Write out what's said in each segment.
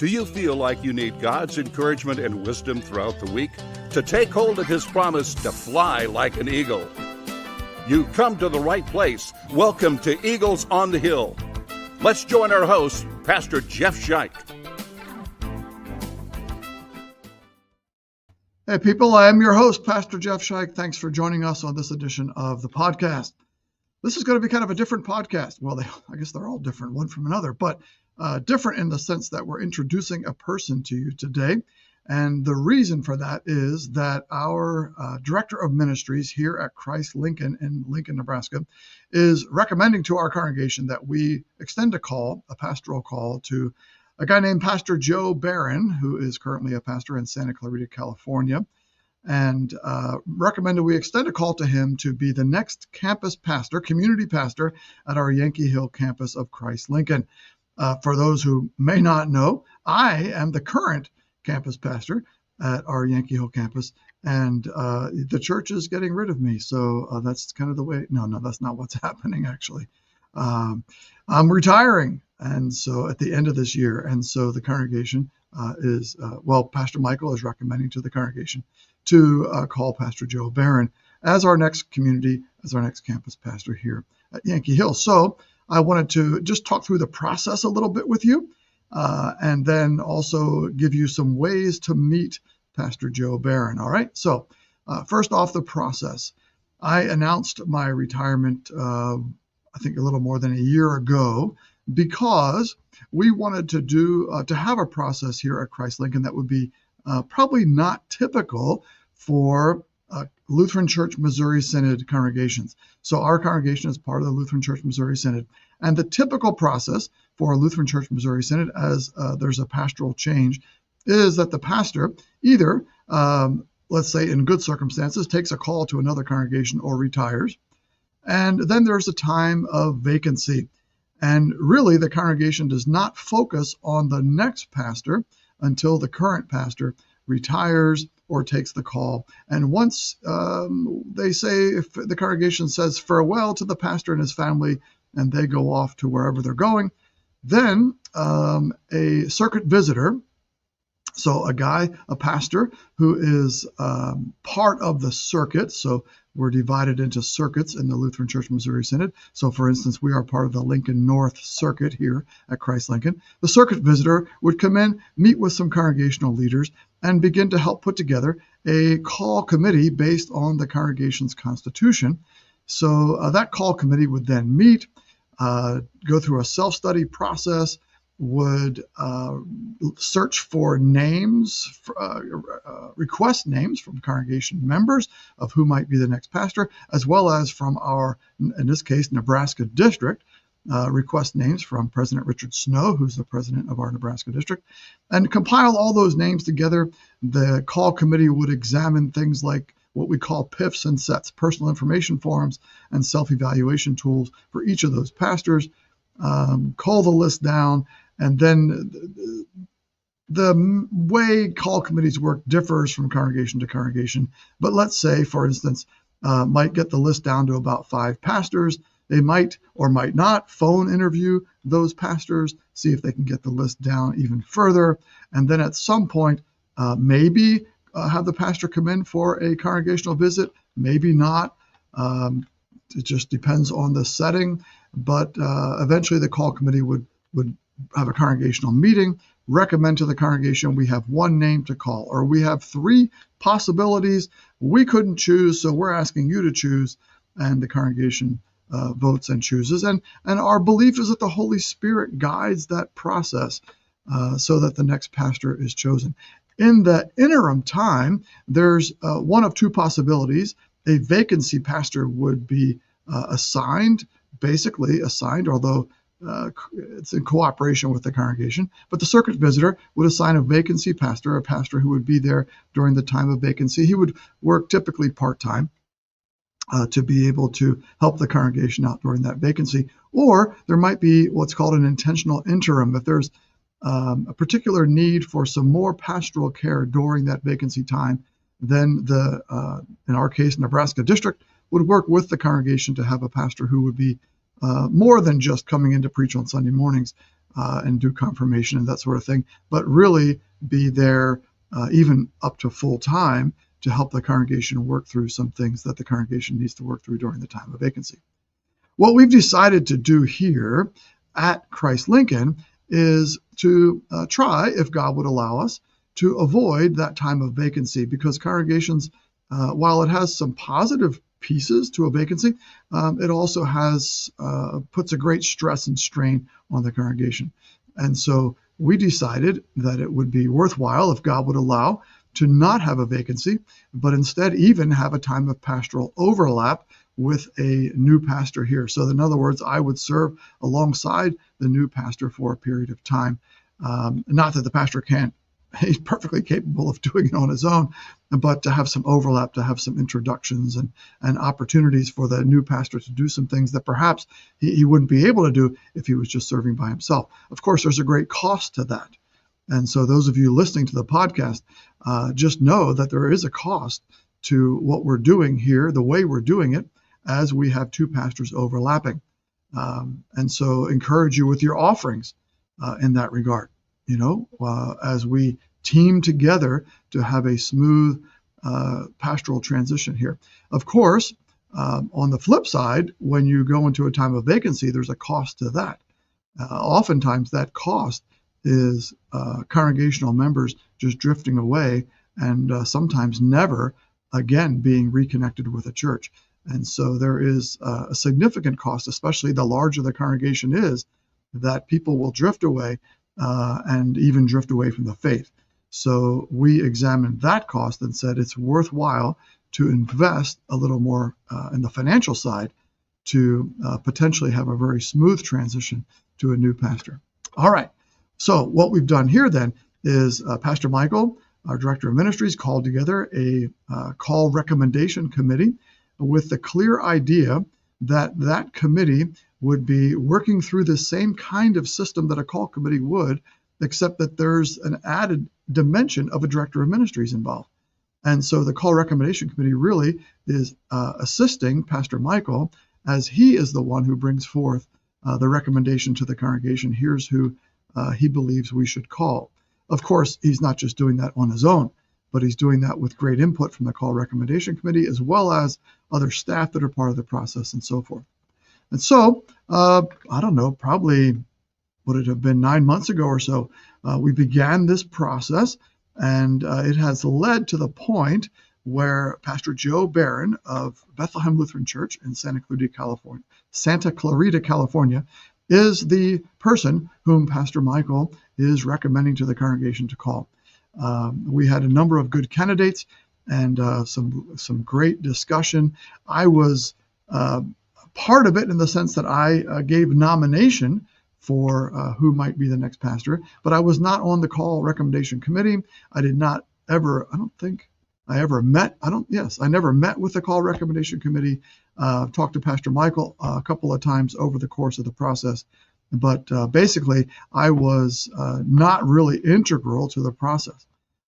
Do you feel like you need God's encouragement and wisdom throughout the week to take hold of His promise to fly like an eagle? You come to the right place. Welcome to Eagles on the Hill. Let's join our host, Pastor Jeff Scheich. Hey people, I am your host, Pastor Jeff Scheich. Thanks for joining us on this edition of the podcast. This is going to be kind of a different podcast. Well, I guess they're all different, one from another, but different in the sense that we're introducing a person to you today. And the reason for that is that our director of ministries here at Christ Lincoln in Lincoln, Nebraska, is recommending to our congregation that we extend a pastoral call to a guy named Pastor Joe Beran, who is currently a pastor in Santa Clarita, California, and recommended we extend a call to him to be the next campus pastor, community pastor at our Yankee Hill Campus of Christ Lincoln. For those who may not know, I am the current campus pastor at our Yankee Hill campus, and the church is getting rid of me. So that's kind of the way. No, that's not what's happening, actually. I'm retiring, and so at the end of this year, and so the congregation Pastor Michael is recommending to the congregation to call Pastor Joe Beran as our next campus pastor here at Yankee Hill. So I wanted to just talk through the process a little bit with you, and then also give you some ways to meet Pastor Joe Beran. All right. So first off, the process. I announced my retirement, I think a little more than a year ago, because we wanted to have a process here at Christ Lincoln that would be probably not typical for Lutheran Church Missouri Synod congregations. So our congregation is part of the Lutheran Church Missouri Synod. And the typical process for a Lutheran Church Missouri Synod, as there's a pastoral change, is that the pastor either, let's say in good circumstances, takes a call to another congregation or retires. And then there's a time of vacancy. And really, the congregation does not focus on the next pastor until the current pastor retires or takes the call. And once they say, if the congregation says farewell to the pastor and his family, and they go off to wherever they're going, then a circuit visitor, so a pastor who is part of the circuit, so we're divided into circuits in the Lutheran Church Missouri Synod. So for instance, we are part of the Lincoln North Circuit here at Christ Lincoln. The circuit visitor would come in, meet with some congregational leaders, and begin to help put together a call committee based on the congregation's constitution. So that call committee would then meet, go through a self-study process, would search for names, request names from congregation members of who might be the next pastor, as well as from our, in this case, Nebraska district, request names from President Richard Snow, who's the president of our Nebraska district, and compile all those names together. The call committee would examine things like what we call PIFs and sets, personal information forms, and self-evaluation tools for each of those pastors, call the list down. And then the way call committees work differs from congregation to congregation. But let's say, for instance, might get the list down to about 5 pastors. They might or might not phone interview those pastors, see if they can get the list down even further. And then at some point, maybe have the pastor come in for a congregational visit, maybe not. It just depends on the setting. But eventually the call committee would have a congregational meeting, recommend to the congregation we have one name to call, or we have 3 possibilities. We couldn't choose, so we're asking you to choose, and the congregation votes and chooses. And our belief is that the Holy Spirit guides that process so that the next pastor is chosen. In the interim time, there's one of 2 possibilities. A vacancy pastor would be assigned, although it's in cooperation with the congregation, but the circuit visitor would assign a vacancy pastor, a pastor who would be there during the time of vacancy. He would work typically part-time to be able to help the congregation out during that vacancy. Or there might be what's called an intentional interim. If there's a particular need for some more pastoral care during that vacancy time, then in our case, Nebraska district would work with the congregation to have a pastor who would be more than just coming in to preach on Sunday mornings, and do confirmation and that sort of thing, but really be there even up to full time to help the congregation work through some things that the congregation needs to work through during the time of vacancy. What we've decided to do here at Christ Lincoln is to try, if God would allow us, to avoid that time of vacancy, because congregations, while it has some positive pieces to a vacancy, it also has puts a great stress and strain on the congregation. And so we decided that it would be worthwhile, if God would allow, to not have a vacancy, but instead even have a time of pastoral overlap with a new pastor here. So in other words, I would serve alongside the new pastor for a period of time. Not that the pastor can't, he's perfectly capable of doing it on his own, but to have some overlap, to have some introductions and opportunities for the new pastor to do some things that perhaps he wouldn't be able to do if he was just serving by himself. Of course, there's a great cost to that. And so those of you listening to the podcast, just know that there is a cost to what we're doing here, the way we're doing it, as we have two pastors overlapping. And so encourage you with your offerings in that regard, as we team together to have a smooth pastoral transition here. Of course, on the flip side, when you go into a time of vacancy, there's a cost to that. Oftentimes that cost is congregational members just drifting away and sometimes never again being reconnected with a church. And so there is a significant cost, especially the larger the congregation is, that people will drift away and even drift away from the faith. So we examined that cost and said it's worthwhile to invest a little more in the financial side to potentially have a very smooth transition to a new pastor. All right. So what we've done here then is Pastor Michael, our director of ministries, called together a call recommendation committee with the clear idea that that committee would be working through the same kind of system that a call committee would, except that there's an added dimension of a director of ministries involved. And so the call recommendation committee really is assisting Pastor Michael as he is the one who brings forth the recommendation to the congregation. Here's who he believes we should call. Of course, he's not just doing that on his own, but he's doing that with great input from the call recommendation committee, as well as other staff that are part of the process and so forth. And so, I don't know, probably would it have been 9 months ago or so, we began this process, and it has led to the point where Pastor Joe Beran of Bethlehem Lutheran Church in Santa Clarita, California, is the person whom Pastor Michael is recommending to the congregation to call. We had a number of good candidates and some great discussion. I was part of it in the sense that I gave nomination for who might be the next pastor, but I was not on the call recommendation committee. I did not ever, I don't think I ever met, I never met with the call recommendation committee, talked to Pastor Michael a couple of times over the course of the process, but basically I was not really integral to the process.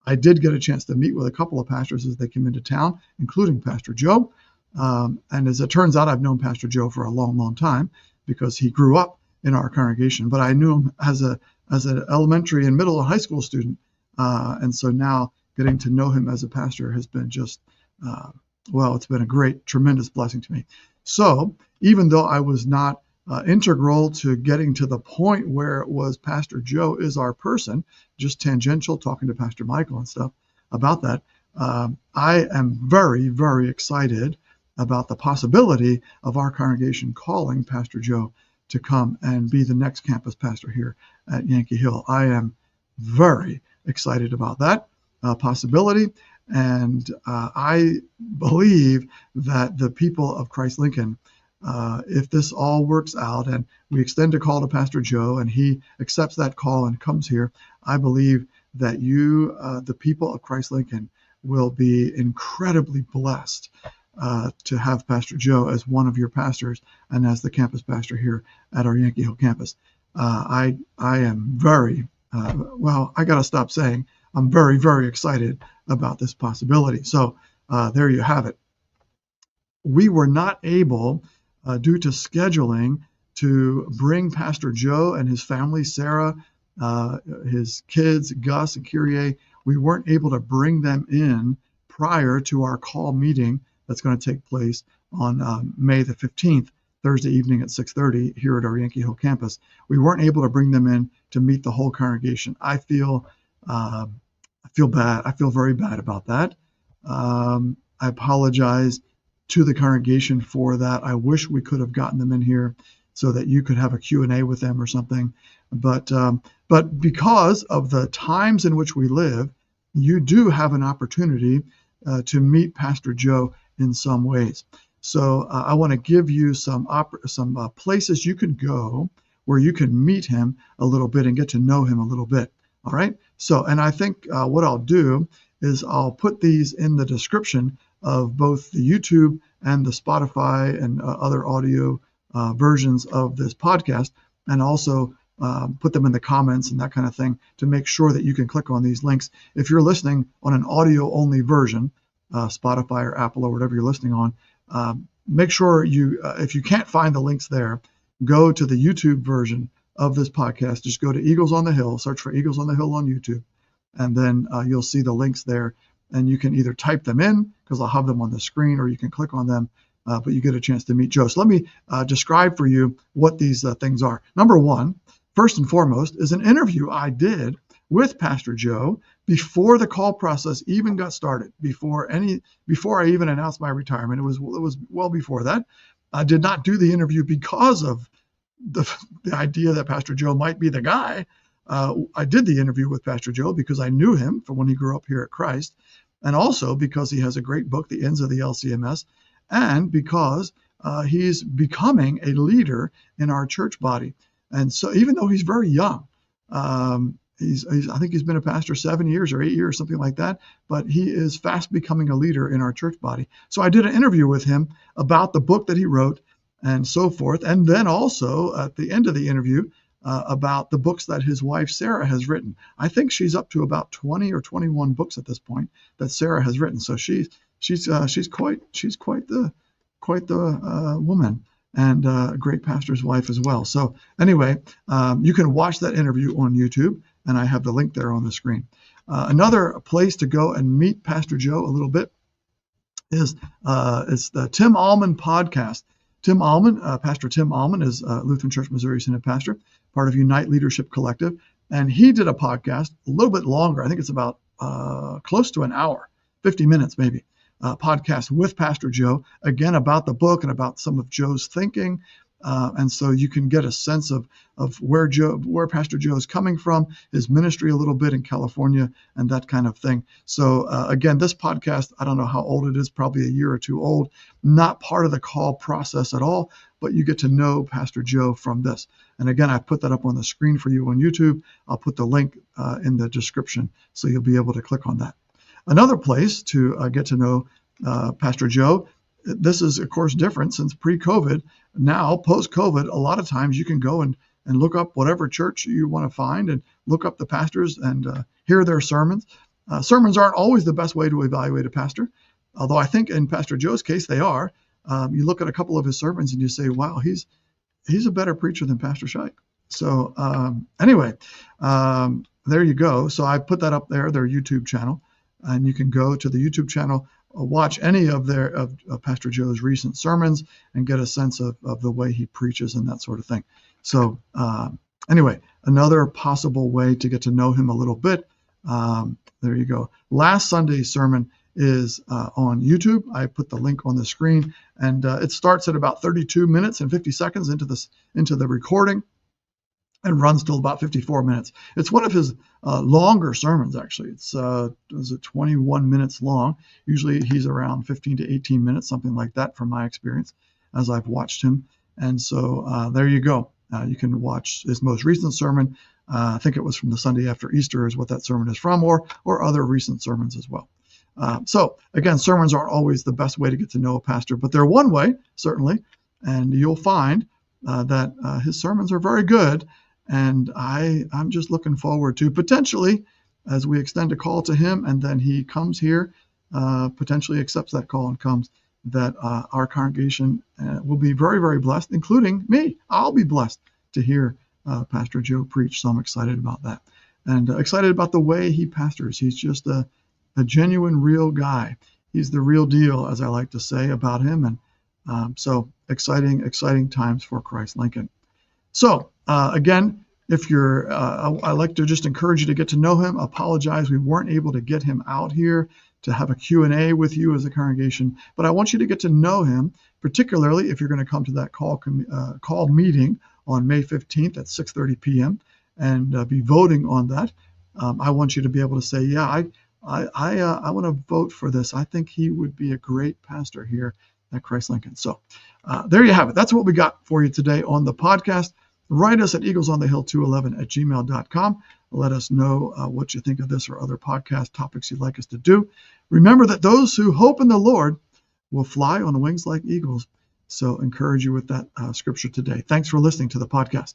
I did get a chance to meet with a couple of pastors as they came into town, including Pastor Joe. And as it turns out, I've known Pastor Joe for a long, long time because he grew up in our congregation, but I knew him as an elementary and middle and high school student. And so now getting to know him as a pastor has been just, it's been a great, tremendous blessing to me. So even though I was not integral to getting to the point where it was Pastor Joe is our person, just tangential, talking to Pastor Michael and stuff about that, I am very, very excited about the possibility of our congregation calling Pastor Joe to come and be the next campus pastor here at Yankee Hill. I am very excited about that possibility, and I believe that the people of Christ Lincoln, if this all works out and we extend a call to Pastor Joe and he accepts that call and comes here, I believe that you, the people of Christ Lincoln, will be incredibly blessed to have Pastor Joe as one of your pastors and as the campus pastor here at our Yankee Hill campus. I am very, I got to stop saying I'm very, very excited about this possibility. So there you have it. We were not able, due to scheduling, to bring Pastor Joe and his family, Sarah, his kids, Gus and Kyrie. We weren't able to bring them in prior to our call meeting that's going to take place on May the 15th, Thursday evening at 6:30 here at our Yankee Hill campus. We weren't able to bring them in to meet the whole congregation. I feel bad. I feel very bad about that. I apologize to the congregation for that. I wish we could have gotten them in here so that you could have a Q&A with them or something. But because of the times in which we live, you do have an opportunity to meet Pastor Joe in some ways. So I want to give you some places you can go where you can meet him a little bit and get to know him a little bit. All right. So, and I think what I'll do is I'll put these in the description of both the YouTube and the Spotify and other audio versions of this podcast, and also put them in the comments and that kind of thing to make sure that you can click on these links. If you're listening on an audio-only version, Spotify or Apple or whatever you're listening on, make sure you, if you can't find the links there, go to the YouTube version of this podcast. Just go to Eagles on the Hill, search for Eagles on the Hill on YouTube, and then you'll see the links there. And you can either type them in, because I'll have them on the screen, or you can click on them, but you get a chance to meet Joe. So let me describe for you what these things are. Number one, first and foremost, is an interview I did with Pastor Joe before the call process even got started, before I even announced my retirement. It was well before that. I did not do the interview because of the idea that Pastor Joe might be the guy. I did the interview with Pastor Joe because I knew him from when he grew up here at Christ, and also because he has a great book, The Ends of the LCMS, and because he's becoming a leader in our church body. And so even though he's very young, I think he's been a pastor 7 years or 8 years, something like that, but he is fast becoming a leader in our church body. So I did an interview with him about the book that he wrote and so forth. And then also at the end of the interview, about the books that his wife Sarah has written. I think she's up to about 20 or 21 books at this point that Sarah has written. So she's quite the woman, and a great pastor's wife as well. So anyway, you can watch that interview on YouTube, and I have the link there on the screen. Another place to go and meet Pastor Joe a little bit is the Tim Allman podcast. Tim Allman, Pastor Tim Allman, is Lutheran Church Missouri Synod pastor, part of Unite Leadership Collective, and he did a podcast a little bit longer. I think it's about close to an hour, 50 minutes maybe, podcast with Pastor Joe, again about the book and about some of Joe's thinking. And so you can get a sense of where Pastor Joe is coming from, his ministry a little bit in California, and that kind of thing. So again, this podcast, I don't know how old it is, probably a year or two old, not part of the call process at all, but you get to know Pastor Joe from this. And again, I put that up on the screen for you on YouTube. I'll put the link in the description, so you'll be able to click on that. Another place to get to know Pastor Joe, this is, of course, different since pre-COVID. Now, post-COVID, a lot of times you can go and look up whatever church you want to find and look up the pastors and hear their sermons. Sermons aren't always the best way to evaluate a pastor, although I think in Pastor Joe's case they are. You look at a couple of his sermons and you say, wow, he's a better preacher than Pastor Scheich. So anyway, there you go. So I put that up there, their YouTube channel, and you can go to the YouTube channel, watch any of Pastor Joe's recent sermons and get a sense of the way he preaches and that sort of thing. So anyway, another possible way to get to know him a little bit. There you go. Last Sunday's sermon is on YouTube. I put the link on the screen, and it starts at about 32 minutes and 50 seconds into the recording, and runs till about 54 minutes. It's one of his longer sermons, actually. It's 21 minutes long. Usually he's around 15 to 18 minutes, something like that from my experience as I've watched him. And so there you go. You can watch his most recent sermon. I think it was from the Sunday after Easter is what that sermon is from, or other recent sermons as well. So again, sermons aren't always the best way to get to know a pastor, but they're one way, certainly. And you'll find that his sermons are very good. And I'm just looking forward to potentially, as we extend a call to him, and then he comes here, potentially accepts that call and comes, that our congregation will be very, very blessed, including me. I'll be blessed to hear Pastor Joe preach, so I'm excited about that. And excited about the way he pastors. He's just a genuine, real guy. He's the real deal, as I like to say about him. And so exciting times for Christ Lincoln. So again, if you're, I like to just encourage you to get to know him. Apologize, we weren't able to get him out here to have a Q&A with you as a congregation, but I want you to get to know him, particularly if you're going to come to that call meeting on May 15th at 6:30 p.m. and be voting on that. I want you to be able to say, yeah, I want to vote for this. I think he would be a great pastor here at Christ Lincoln. So there you have it. That's what we got for you today on the podcast. Write us at eaglesonthehill211@gmail.com. Let us know what you think of this or other podcast topics you'd like us to do. Remember that those who hope in the Lord will fly on wings like eagles. So encourage you with that scripture today. Thanks for listening to the podcast.